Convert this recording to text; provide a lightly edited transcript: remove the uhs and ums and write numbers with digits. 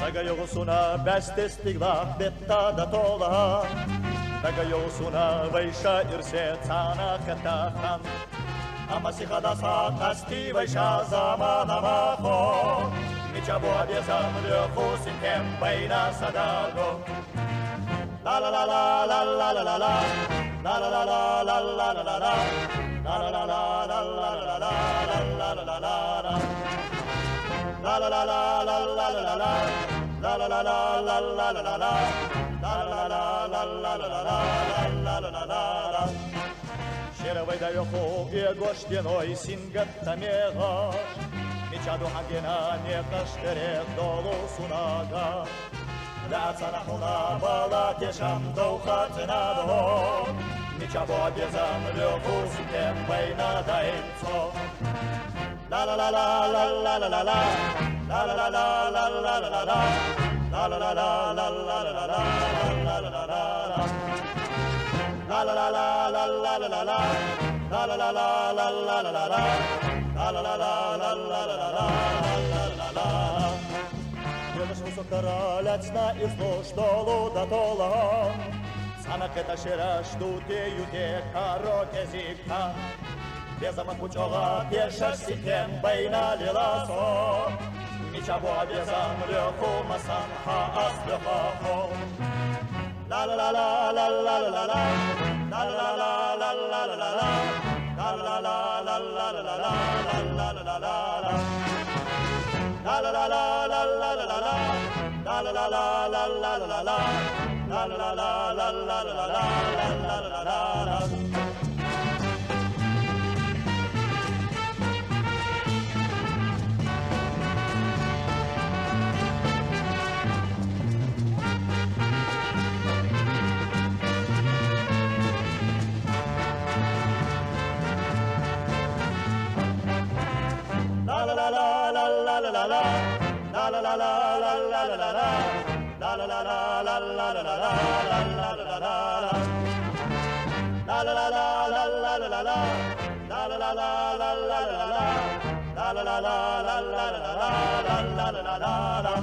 Tagayosuna bestistigla betta da tola Tagayosuna vaisha irse tsana katachan Амасихада сатасти вайша замана махо Ничего обезам леху синтем байна садаго La la la la la la la la la La la la la la la la la la La la la la la la la la La la la la la La la la la la la la la La la la la la la la la La la la la la la la La la la la Щеровой даёху и гоштиной сингаттамега Мечаду хагена не каштере долу сунага Да цанахуна бала тешам доухатенадо Мечабо безам лёху синтем байна дайнцо La la la la la la la la la La la la la la la la la la La la la la la la la la La la la la la La la la la la la la la la La la la la la la la la La la la la la la la la La la Дедаш высокоралец на излож долу да тола Санак это шераш дуте юте кароке зикта Безама кучова пешаш ситем байна лиласо Мичабо безам лёху масан ха аслёхахо La la la la la la la la La la la la la la la La la la la la la la La la la la La la la la la la la la La la la la la la la la La la la la la la la la La la la la La la la la la la la la La la la la la la la la La la la la la la la la La la la la La la la la la la la la La la la la la la la La la la la la la la La la la la la